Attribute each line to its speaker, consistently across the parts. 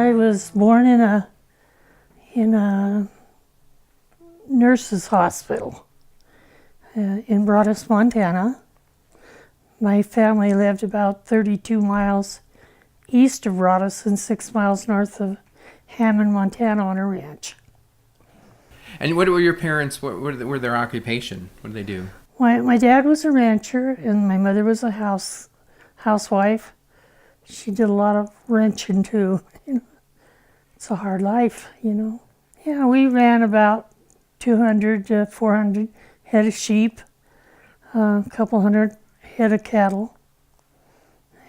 Speaker 1: I was born in a nurse's hospital in Vaught, Montana. My family lived about 32 miles east of Vaught and 6 miles north of Hammond, Montana, on a ranch.
Speaker 2: And what were your parents, what were their occupation? What did they do?
Speaker 1: My dad was a rancher, and my mother was a housewife. She did a lot of ranching too. It's a hard life, Yeah, we ran about 200 to 400 head of sheep, a couple hundred head of cattle.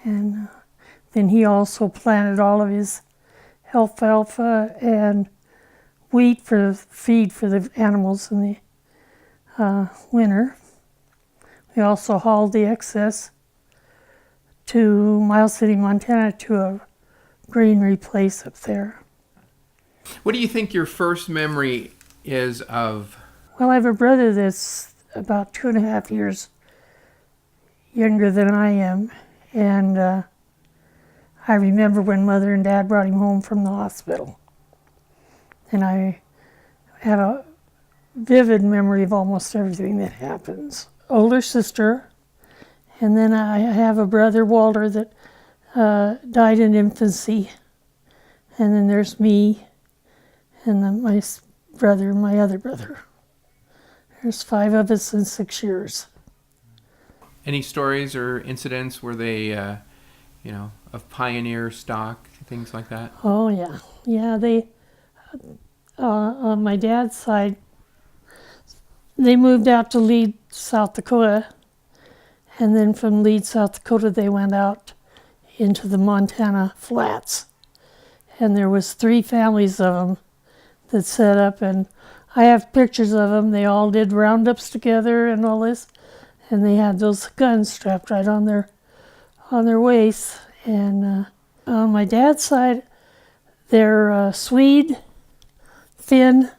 Speaker 1: And then he also planted all of his alfalfa and wheat for feed for the animals in the winter. We also hauled the excess to Miles City, Montana, to a granary place up there.
Speaker 2: What do you think your first memory is of?
Speaker 1: Well, I have a brother that's about 2.5 years younger than I am, and I remember when Mother and Dad brought him home from the hospital. And I have a vivid memory of almost everything that happens. Older sister, and then I have a brother, Walter, that died in infancy. And then there's me, and then my brother and my other brother. There's 5 of us in 6 years.
Speaker 2: Any stories or incidents where they, of pioneer stock, things like that?
Speaker 1: Oh, yeah. Yeah, they, on my dad's side, they moved out to Lead, South Dakota, and then from Lead, South Dakota, they went out into the Montana flats. And there was 3 families of them that set up, and I have pictures of them. They all did roundups together and all this, and they had those guns strapped right on their waists. And on my dad's side, they're Swede, Finn,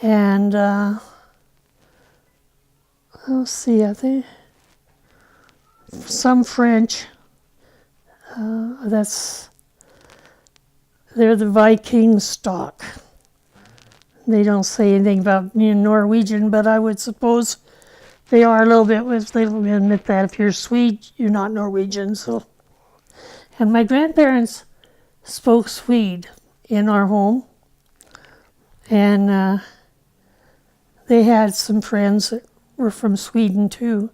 Speaker 1: and let's see, I think some French. They're the Viking stock. They don't say anything about being Norwegian, but I would suppose they are a little bit. They will admit that if you're Swede, you're not Norwegian. So, and my grandparents spoke Swede in our home, and they had some friends that were from Sweden too,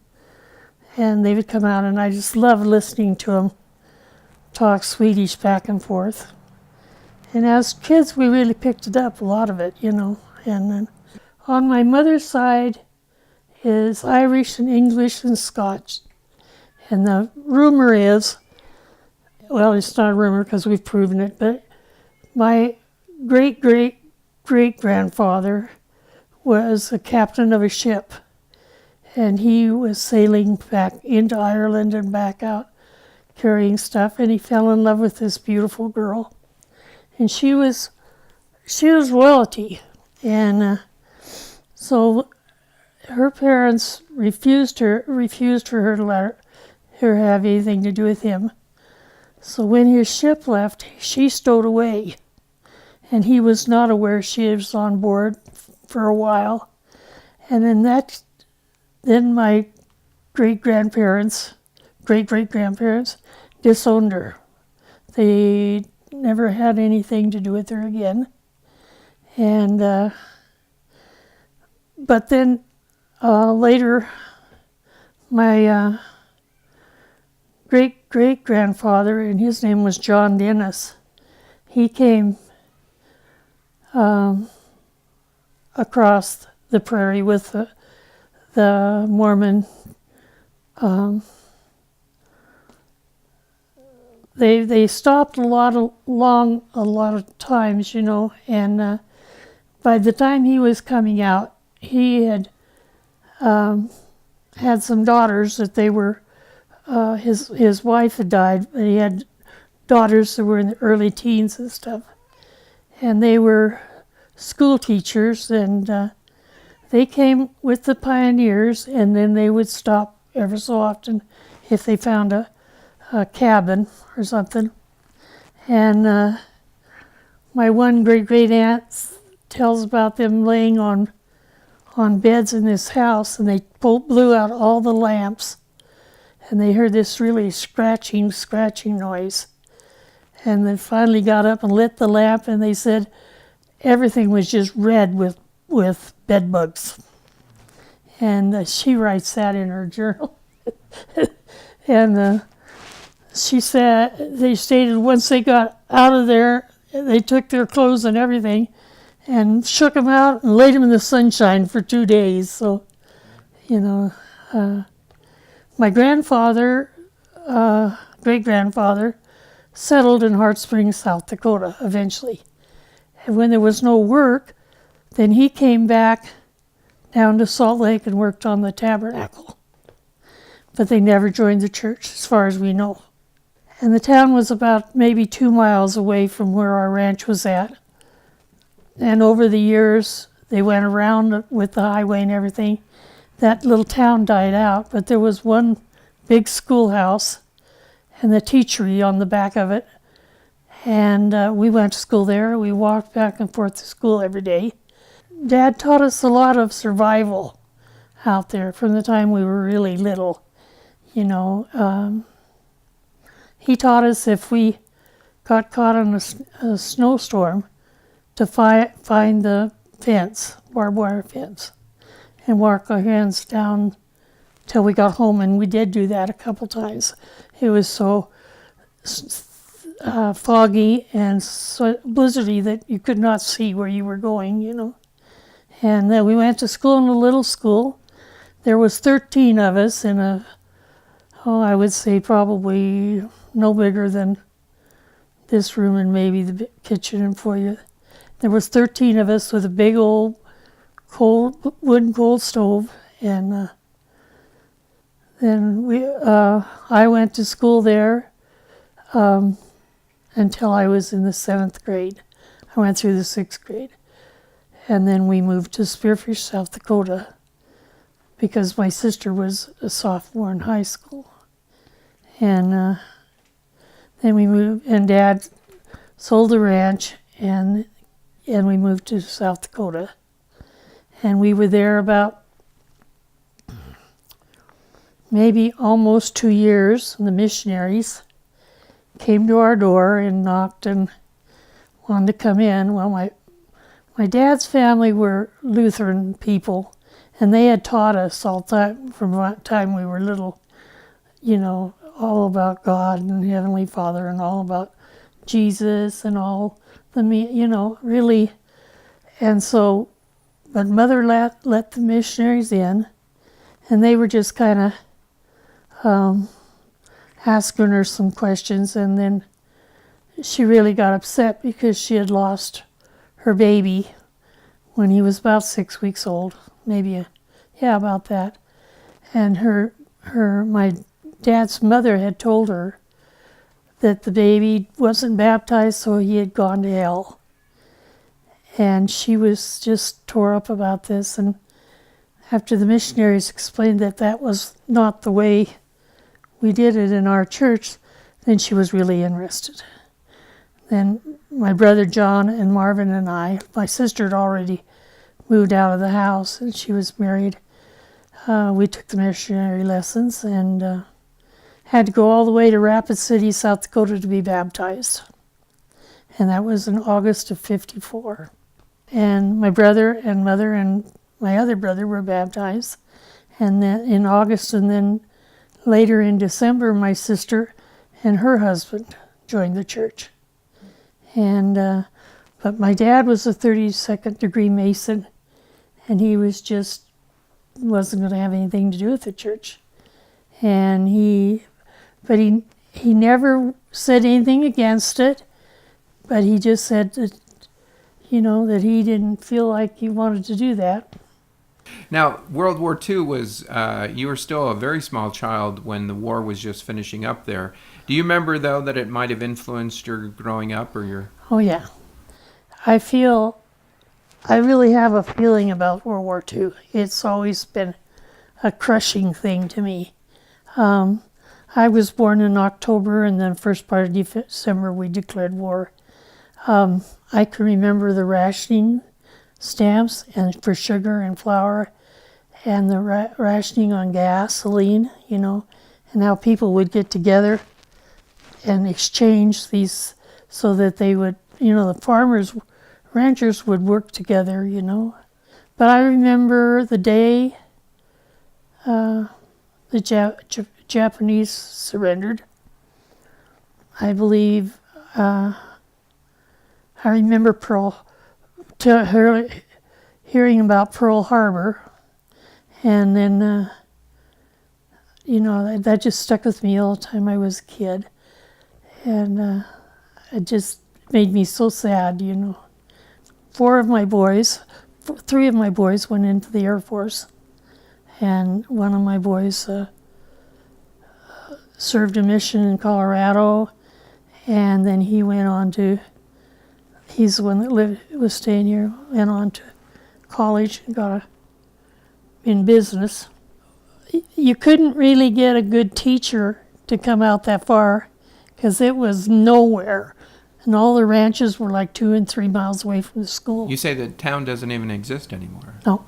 Speaker 1: and they would come out, and I just loved listening to them talk Swedish back and forth. And as kids, we really picked it up, a lot of it, And then on my mother's side is Irish and English and Scotch. And the rumor is, well, it's not a rumor because we've proven it, but my great-great-great-grandfather was a captain of a ship. And he was sailing back into Ireland and back out carrying stuff, and he fell in love with this beautiful girl. And she was royalty, and so her parents refused for her to let her have anything to do with him. So when his ship left, she stowed away, and he was not aware she was on board for a while. And then my great-great-grandparents disowned her. They never had anything to do with her again. And but then later, my great-great-grandfather, and his name was John Dennis, he came across the prairie with the Mormon. They stopped a lot of times, and by the time he was coming out, he had had some daughters that they were, his wife had died, but he had daughters that were in the early teens and stuff, and they were school teachers, and they came with the pioneers, and then they would stop ever so often if they found a cabin or something, And my one great aunt tells about them laying on beds in this house, and they blew out all the lamps, and they heard this really scratching noise. And then finally got up and lit the lamp, and they said everything was just red with bed bugs. And she writes that in her journal. And she said, they stated once they got out of there, they took their clothes and everything and shook them out and laid them in the sunshine for 2 days. So, my grandfather, great-grandfather, settled in Hart Springs, South Dakota eventually. And when there was no work, then he came back down to Salt Lake and worked on the tabernacle. But they never joined the church, as far as we know. And the town was about maybe 2 miles away from where our ranch was at. And over the years, they went around with the highway and everything. That little town died out, but there was one big schoolhouse and the teachery on the back of it. And we went to school there. We walked back and forth to school every day. Dad taught us a lot of survival out there from the time we were really little. He taught us if we got caught in a snowstorm to find the fence, barbed wire fence, and walk our hands down till we got home. And we did do that a couple times. It was so foggy and so blizzardy that you could not see where you were going. And then we went to school in a little school. There was 13 of us in I would say probably no bigger than this room and maybe the kitchen and foyer. There was 13 of us with a big old wooden coal stove. And then I went to school there until I was in the 7th grade. I went through the 6th grade. And then we moved to Spearfish, South Dakota, because my sister was a sophomore in high school. And then we moved, and Dad sold the ranch, and we moved to South Dakota. And we were there about maybe almost 2 years, and the missionaries came to our door and knocked and wanted to come in. Well, my dad's family were Lutheran people, and they had taught us all time from the time we were little, all about God and Heavenly Father and all about Jesus and all the, really. And so, but Mother let the missionaries in, and they were just kind of asking her some questions, and then she really got upset because she had lost her baby when he was about 6 weeks old, maybe, about that. And my dad's mother had told her that the baby wasn't baptized, so he had gone to hell. And she was just tore up about this. And after the missionaries explained that that was not the way we did it in our church, then she was really interested. Then my brother John and Marvin and my sister had already moved out of the house and she was married. We took the missionary lessons and had to go all the way to Rapid City, South Dakota to be baptized. And that was in August of '54. And my brother and mother and my other brother were baptized. And then in August, and then later in December, my sister and her husband joined the church. And but my dad was a 32nd degree Mason, and he wasn't going to have anything to do with the church. And he never said anything against it, but he just said that, that he didn't feel like he wanted to do that.
Speaker 2: Now, World War II was, you were still a very small child when the war was just finishing up there. Do you remember, though, that it might have influenced your growing up or your...
Speaker 1: Oh, yeah. I really have a feeling about World War II. It's always been a crushing thing to me. I was born in October, and then first part of December we declared war. I can remember the rationing stamps and for sugar and flour, and the rationing on gasoline, and how people would get together and exchange these so that they would, the farmers, ranchers would work together, But I remember the day the Japanese surrendered. I believe, I remember hearing about Pearl Harbor, and then, that just stuck with me all the time I was a kid. And it just made me so sad, Three of my boys went into the Air Force, and one of my boys served a mission in Colorado, and then he went on to, he's the one that was staying here, went on to college and got in business. You couldn't really get a good teacher to come out that far because it was nowhere. And all the ranches were like 2 and 3 miles away from the school.
Speaker 2: You say the town doesn't even exist anymore.
Speaker 1: No.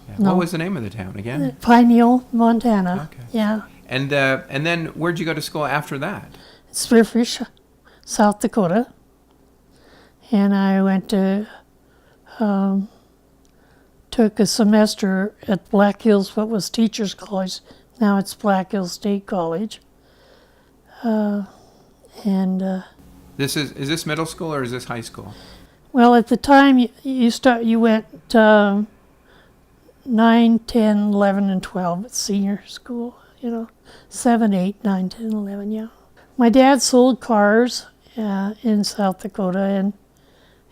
Speaker 2: Yeah.
Speaker 1: No.
Speaker 2: What was the name of the town again?
Speaker 1: Pineal, Montana.
Speaker 2: Okay.
Speaker 1: Yeah.
Speaker 2: And then where'd you go to school after that?
Speaker 1: Spearfish, South Dakota. And I went to, took a semester at Black Hills, what was Teachers College. Now it's Black Hills State College.
Speaker 2: Is this middle school or is this high school?
Speaker 1: Well, at the time you went 9, 10, 11, and 12 at senior school, 7, 8, 9, 10, 11, yeah. My dad sold cars in South Dakota,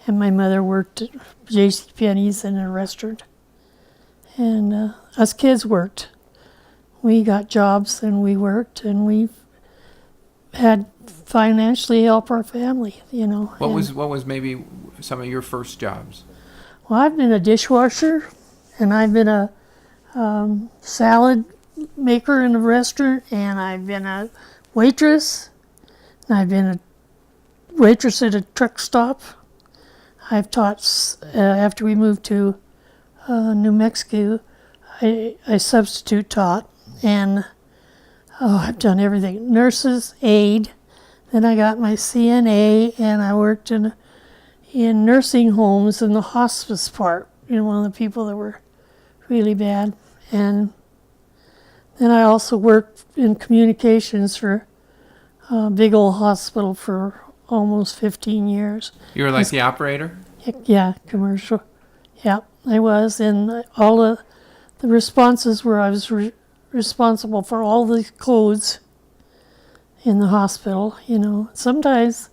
Speaker 1: and my mother worked at JCPenney's in a restaurant. And us kids worked. We got jobs and we worked, and we had financially help our family,
Speaker 2: What was maybe some of your first jobs?
Speaker 1: Well, I've been a dishwasher, and I've been a salad maker in a restaurant, and I've been a waitress, and I've been a waitress at a truck stop. I've taught, after we moved to New Mexico, I substitute taught, and I've done everything. Nurses, aide. Then I got my CNA, and I worked in nursing homes in the hospice part, one of the people that were really bad. And then I also worked in communications for a big old hospital for almost 15 years.
Speaker 2: You were like the operator?
Speaker 1: Yeah, commercial. Yeah, I was. And all the responses were I was responsible for all the codes in the hospital, Sometimes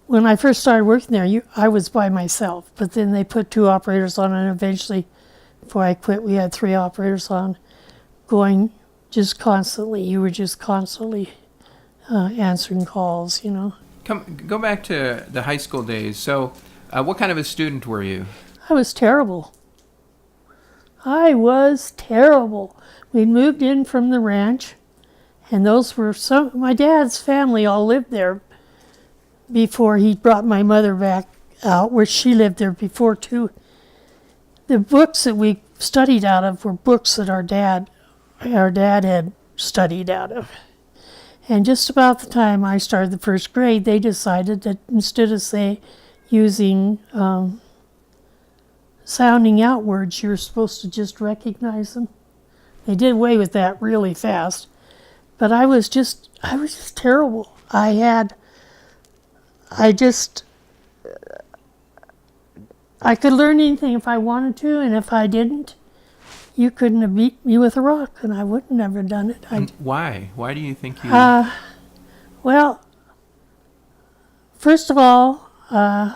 Speaker 1: when I first started working there, I was by myself, but then they put 2 operators on, and eventually, before I quit, we had 3 operators on, going just constantly. You were just constantly answering calls,
Speaker 2: Go back to the high school days. So what kind of a student were you?
Speaker 1: I was terrible. We moved in from the ranch, and those were my dad's family all lived there before he brought my mother back out, where she lived there before too. The books that we studied out of were books that our dad had studied out of. And just about the time I started the first grade, they decided that instead of using sounding out words, you were supposed to just recognize them. They did away with that really fast. But I was just terrible. I could learn anything if I wanted to, and if I didn't, you couldn't have beat me with a rock, and I wouldn't have never done it.
Speaker 2: And why? Why do you think you...
Speaker 1: Well, first of all, I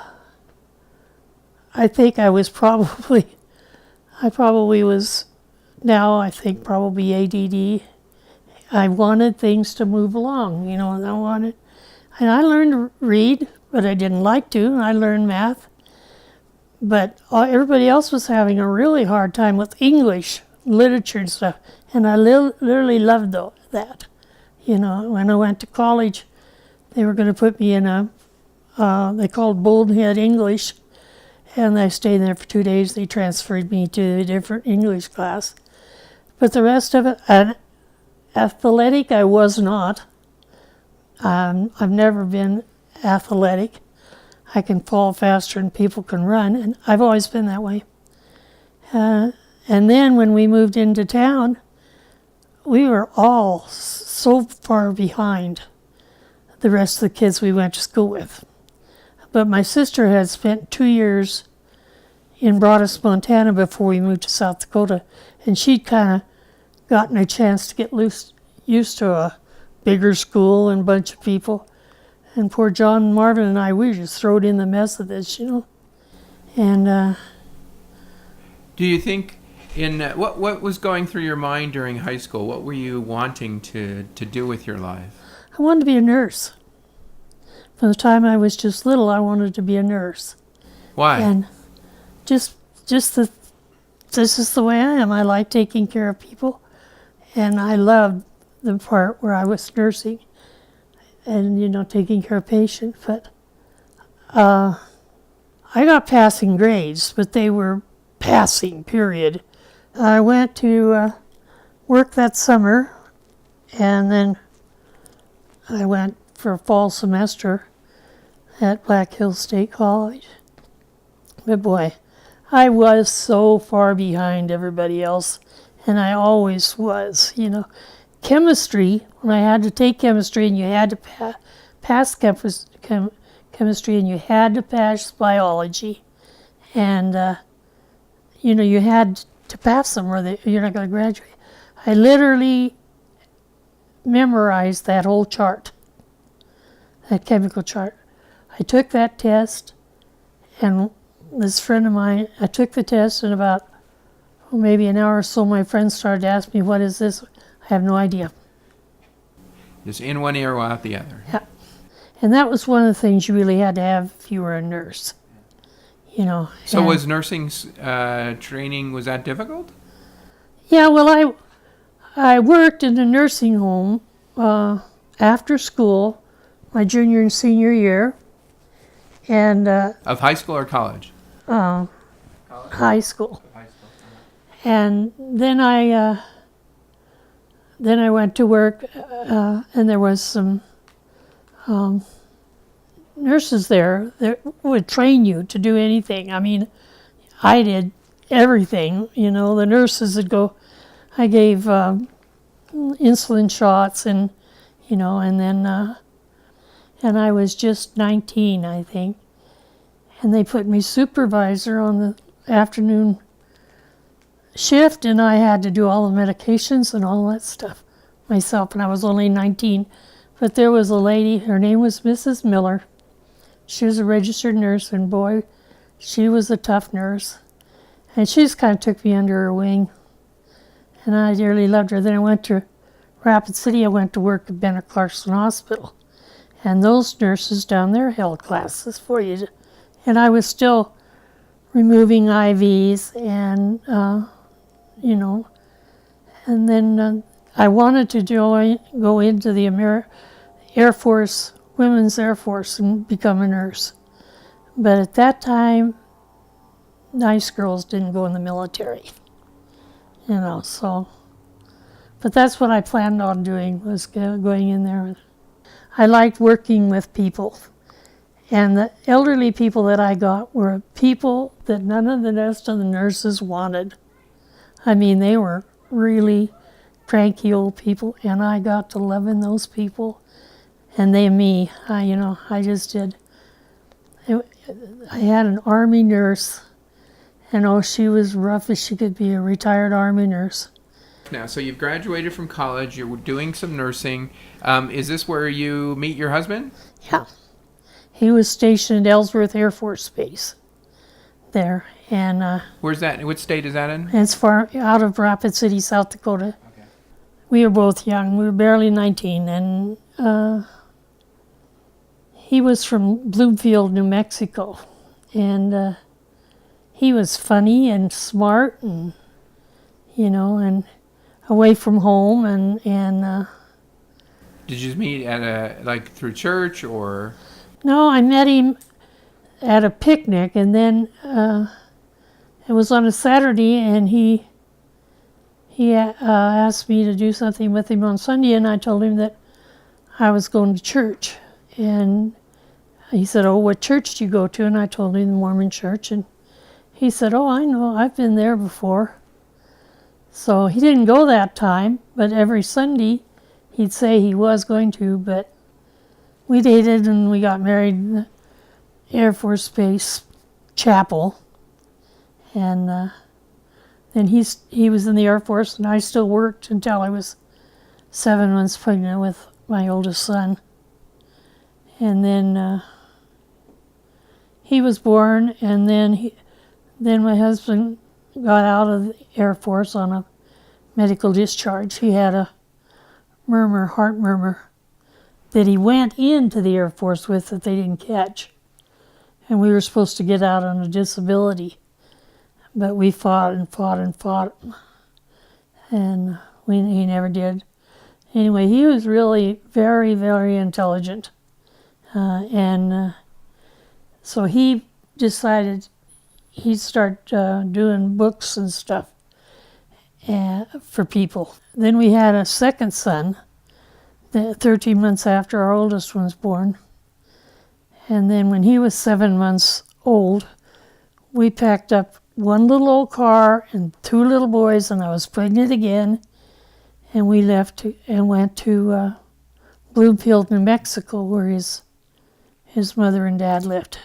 Speaker 1: think I probably was ADD. I wanted things to move along, and I learned to read, but I didn't like to, and I learned math. But everybody else was having a really hard time with English, literature and stuff, and I literally loved that. You know, when I went to college, they were going to put me in they called Bonehead English, and I stayed there for 2 days. They transferred me to a different English class. But the rest of it, athletic, I was not. I've never been athletic. I can fall faster than people can run, and I've always been that way. And then when we moved into town, we were all so far behind the rest of the kids we went to school with. But my sister had spent 2 years in Broadus, Montana before we moved to South Dakota, and she'd kind of gotten a chance to get used to a bigger school and a bunch of people. And poor John, Marvin, and I, we were just thrown in the mess of this, you know. And
Speaker 2: Do you think what was going through your mind during high school? What were you wanting to do with your life?
Speaker 1: I wanted to be a nurse. From the time I was just little, I wanted to be a nurse.
Speaker 2: Why?
Speaker 1: And this is the way I am. I like taking care of people, and I loved the part where I was nursing and, you know, taking care of patients. But I got passing grades, but they were passing, period. I went to work that summer, and then I went for a fall semester at Black Hills State College. But boy, I was so far behind everybody else, and I always was, you know. Chemistry, when I had to take chemistry, and you had to pass chemistry, and you had to pass biology, and you know, you had to pass them or you're not going to graduate. I literally memorized that whole chart, that chemical chart. I took that test, and this friend of mine, I took the test, and about maybe an hour or so, my friends started to ask me, what is this? I have no idea.
Speaker 2: Just in one ear, out the other.
Speaker 1: Yeah. And that was one of the things you really had to have if you were a nurse. You know.
Speaker 2: So was nursing training, was that difficult?
Speaker 1: Yeah, well, I worked in a nursing home after school, my junior and senior year. And
Speaker 2: of high school or college?
Speaker 1: High school. And then I went to work, and there was some nurses there that would train you to do anything. I mean, I did everything. You know, the nurses would go. I gave insulin shots, and you know, and then. And I was just 19, I think. And they put me supervisor on the afternoon shift, and I had to do all the medications and all that stuff myself, and I was only 19. But there was a lady, her name was Mrs. Miller. She was a registered nurse, and boy, she was a tough nurse. And she just kind of took me under her wing, and I dearly loved her. Then I went to Rapid City. I went to work at Bennett Clarkson Hospital. And those nurses down there held classes for you. And I was still removing IVs and, you know, and then I wanted to go into the Air Force, Women's Air Force, and become a nurse. But at that time, nice girls didn't go in the military, you know, so. But that's what I planned on doing, was going in there. I liked working with people, and the elderly people that I got were people that none of the rest of the nurses wanted. I mean, they were really cranky old people, and I got to loving those people, and they me. You know, I just did. I had an Army nurse, and oh, she was rough as she could be, a retired Army nurse.
Speaker 2: Now, so you've graduated from college, you're doing some nursing. Is this where you meet your husband?
Speaker 1: Yeah. He was stationed at Ellsworth Air Force Base there. And
Speaker 2: where's that? What state is that in?
Speaker 1: it's far out of Rapid City, South Dakota.
Speaker 2: Okay.
Speaker 1: We were both young. We were barely 19. And he was from Bloomfield, New Mexico. And he was funny and smart and, you know, and away from home, and
Speaker 2: Did you meet at through church or?
Speaker 1: No, I met him at a picnic, and then it was on a Saturday, and he asked me to do something with him on Sunday, and I told him that I was going to church. And he said, "Oh, what church do you go to?" And I told him the Mormon church, and he said, "Oh, I know, I've been there before." So he didn't go that time, but every Sunday he'd say he was going to, but we dated and we got married in the Air Force Base chapel. And then he was in the Air Force, and I still worked until I was 7 months pregnant with my oldest son. And then he was born, and then my husband got out of the Air Force on a medical discharge. He had a heart murmur, that he went into the Air Force with that they didn't catch. And we were supposed to get out on a disability. But we fought and fought and fought, and he never did. Anyway, he was really very, very intelligent. So he decided he'd start doing books and stuff for people. Then we had a second son, 13 months after our oldest one was born. And then when he was 7 months old, we packed up one little old car and 2 little boys, and I was pregnant again, and we left and went to Bloomfield, New Mexico, where his mother and dad lived.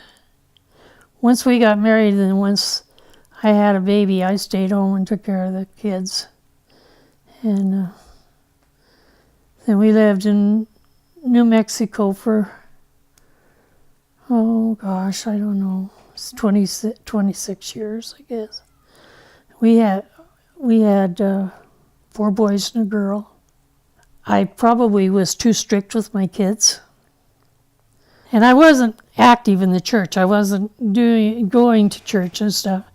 Speaker 1: Once we got married, and once I had a baby, I stayed home and took care of the kids. And then we lived in New Mexico for, oh gosh, I don't know, it's 26 years, I guess. We had 4 boys and a girl. I probably was too strict with my kids. And I wasn't active in the church. I wasn't going to church and stuff.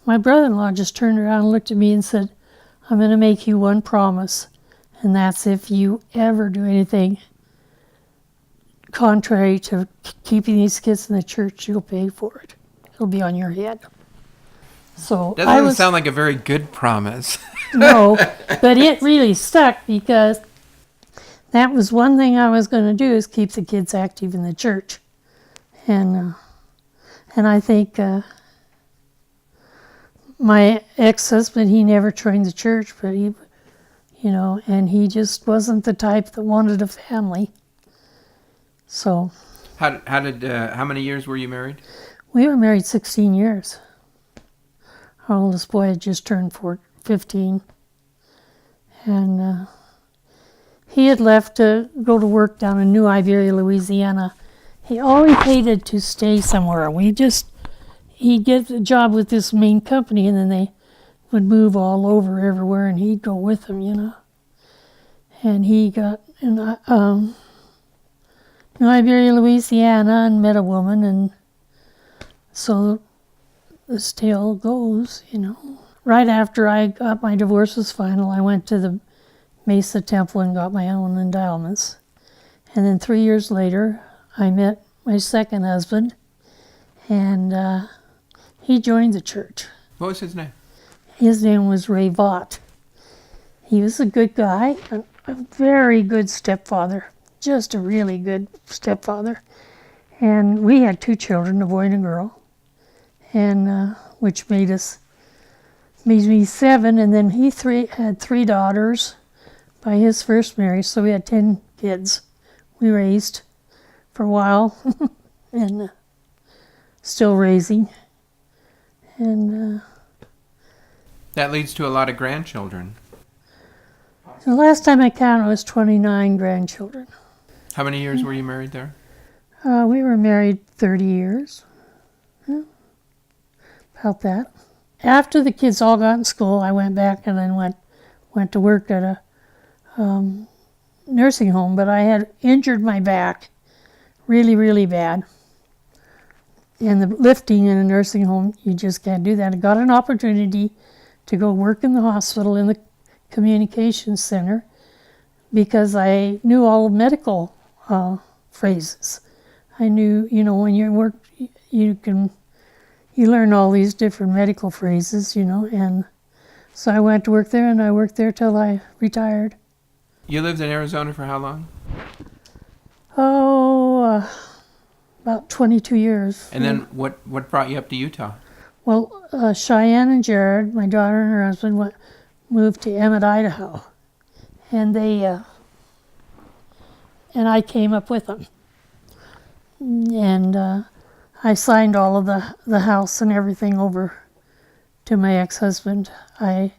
Speaker 1: My brother-in-law just turned around and looked at me and said, "I'm going to make you one promise, and that's if you ever do anything contrary to keeping these kids in the church, you'll pay for it. It'll be on your head." So
Speaker 2: Doesn't sound like a very good promise.
Speaker 1: No, but it really stuck, because that was one thing I was going to do, is keep the kids active in the church. And I think my ex-husband, he never joined the church, but and he just wasn't the type that wanted a family. So
Speaker 2: how many years were you married?
Speaker 1: We were married 16 years. Our oldest boy had just turned 15. And he had left to go to work down in New Iberia, Louisiana. He always hated to stay somewhere. He'd get a job with this main company, and then they would move all over everywhere, and he'd go with them, And he got in New Iberia, Louisiana, and met a woman, and so this tale goes, Right after I got my divorce was final, I went to the Mesa Temple and got my own endowments. And then 3 years later, I met my second husband, and he joined the church.
Speaker 2: What was his name?
Speaker 1: His name was Vaught. He was a good guy, a very good stepfather, just a really good stepfather. And we had 2 children, a boy and a girl, and which made me 7. And then he had 3 daughters by his first marriage, so we had 10 kids we raised for a while, and still raising. And
Speaker 2: that leads to a lot of grandchildren.
Speaker 1: The last time I counted, it was 29 grandchildren.
Speaker 2: How many years were you married there?
Speaker 1: We were married 30 years. Yeah, about that. After the kids all got in school, I went back and then went to work at a nursing home, but I had injured my back really, really bad. And the lifting in a nursing home, you just can't do that. I got an opportunity to go work in the hospital in the communications center. because I knew all the medical phrases. I knew, when you work, you learn all these different medical phrases, and so I went to work there, and I worked there till I retired.
Speaker 2: You lived in Arizona for how long?
Speaker 1: About 22 years.
Speaker 2: And then what brought you up to Utah?
Speaker 1: Well, Cheyenne and Jared, my daughter and her husband, moved to Emmett, Idaho, and and I came up with them, and I signed all of the house and everything over to my ex-husband. I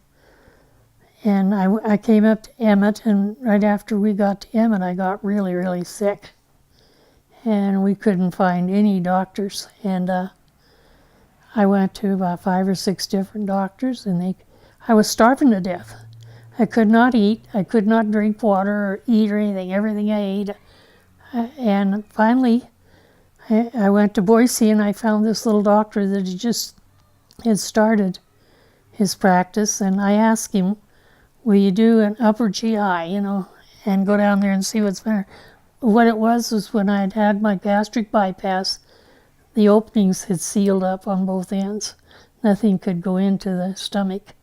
Speaker 1: came up to Emmett, and right after we got to Emmett, I got really, really sick, and we couldn't find any doctors, and I went to about 5 or 6 different doctors, and I was starving to death. I could not eat. I could not drink water or eat or anything. Everything I ate. And finally, I went to Boise, and I found this little doctor that had started his practice, and I asked him, will you do an upper GI, and go down there and see what's better. What it was when I had my gastric bypass, the openings had sealed up on both ends. Nothing could go into the stomach.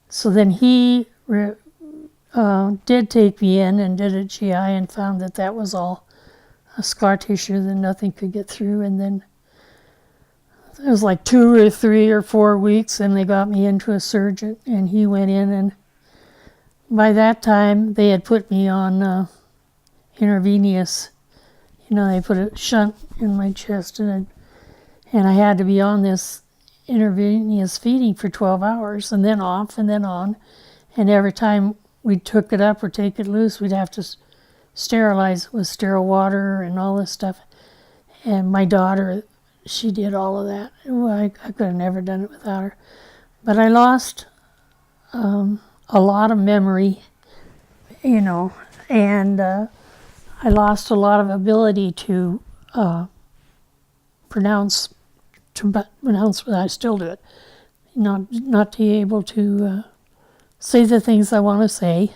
Speaker 1: So then he did take me in and did a GI and found that was all a scar tissue, that nothing could get through. And then it was like 2 or 3 or 4 weeks, and they got me into a surgeon, and he went in, and by that time they had put me on intravenous. They put a shunt in my chest, and I had to be on this intravenous feeding for 12 hours, and then off, and then on. And every time we took it up or take it loose, we'd have to sterilize it with sterile water and all this stuff. And my daughter, she did all of that. I could have never done it without her. But I lost a lot of memory, and I lost a lot of ability to pronounce, but I still do it. Not to be able to say the things I want to say.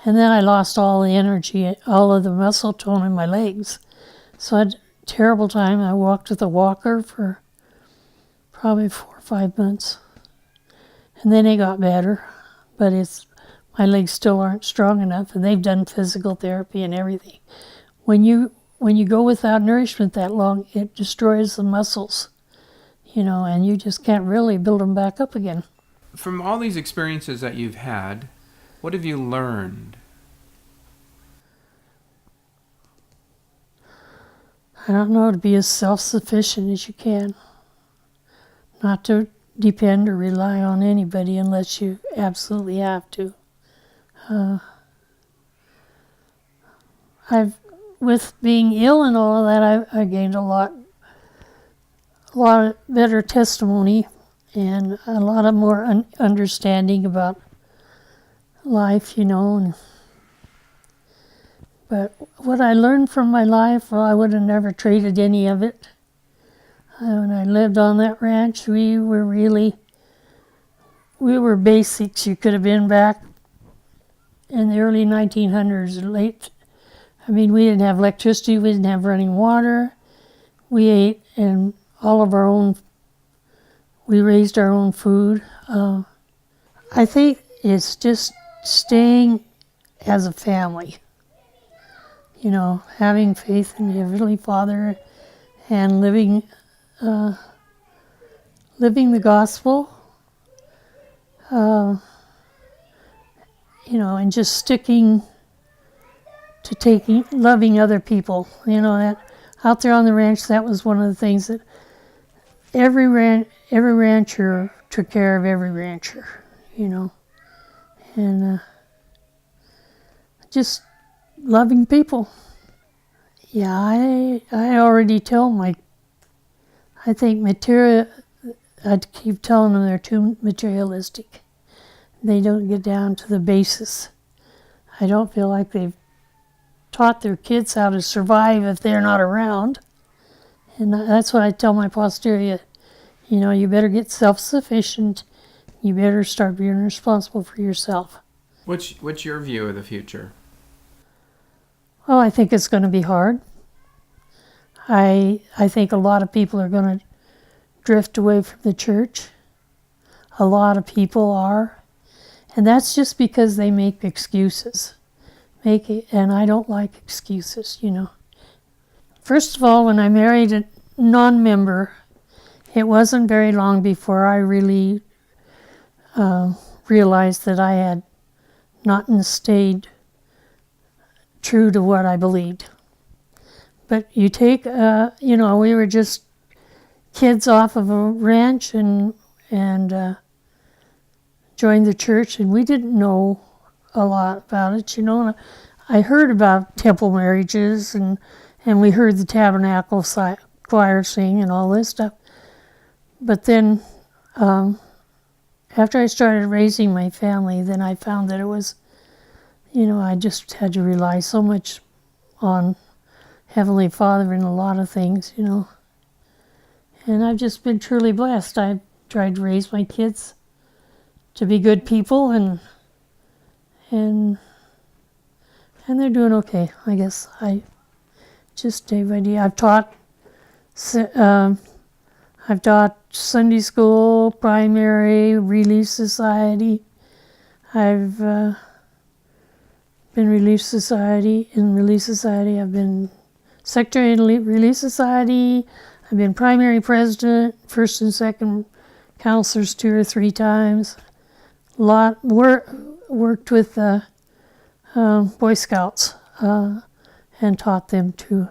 Speaker 1: And then I lost all the energy, all of the muscle tone in my legs. So I had a terrible time. I walked with a walker for probably 4 or 5 months. And then it got better, but my legs still aren't strong enough, and they've done physical therapy and everything. When you go without nourishment that long, it destroys the muscles, and you just can't really build them back up again.
Speaker 2: From all these experiences that you've had, what have you learned?
Speaker 1: I don't know, to be as self-sufficient as you can. Not to depend or rely on anybody unless you absolutely have to. With being ill and all of that, I gained a lot better testimony and a lot of more understanding about life, But what I learned from my life, I would have never traded any of it. When I lived on that ranch, we were basics. You could have been back in the early 1900s, we didn't have electricity, we didn't have running water. We ate and we raised our own food. I think it's just staying as a family, having faith in the Heavenly Father and living the gospel, and just sticking to loving other people. That out there on the ranch, that was one of the things that every rancher took care of every rancher, and just loving people. Yeah, I already tell I think material, I'd keep telling them they're too materialistic. They don't get down to the basis. I don't feel like they've taught their kids how to survive if they're not around. And that's what I tell my posterior. You better get self-sufficient. You better start being responsible for yourself.
Speaker 2: What's your view of the future?
Speaker 1: Oh, I think it's going to be hard. I think a lot of people are going to drift away from the church. A lot of people are. And that's just because they make excuses. And I don't like excuses, you know. First of all, when I married a non-member, it wasn't very long before I really realized that I had not stayed true to what I believed. But you take, you know, we were just kids off of a ranch and joined the church, and we didn't know a lot about it, you know. And I heard about temple marriages, and we heard the tabernacle choir sing and all this stuff. But then after I started raising my family, then I found that it was, you know, I just had to rely so much on Heavenly Father in a lot of things, you know. And I've just been truly blessed. I've tried to raise my kids to be good people, and they're doing okay, I guess. I just day by day. I've taught Sunday school, primary, Relief Society. I've been Relief Society. In Relief Society, I've been secretary in Relief Society. I've been primary president, first and second counselors 2 or 3 times. Worked with Boy Scouts and taught them to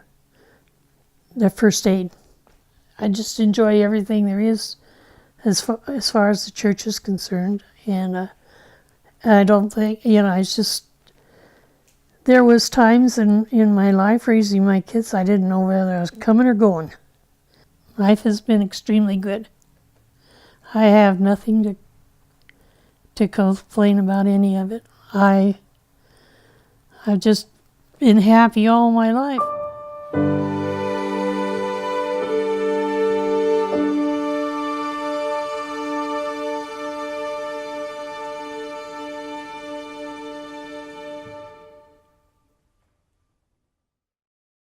Speaker 1: their first aid. I just enjoy everything there is as far as the church is concerned. And I don't think, you know, it's just, there was times in my life raising my kids, I didn't know whether I was coming or going. Life has been extremely good. I have nothing to complain about any of it. I've just been happy all my life.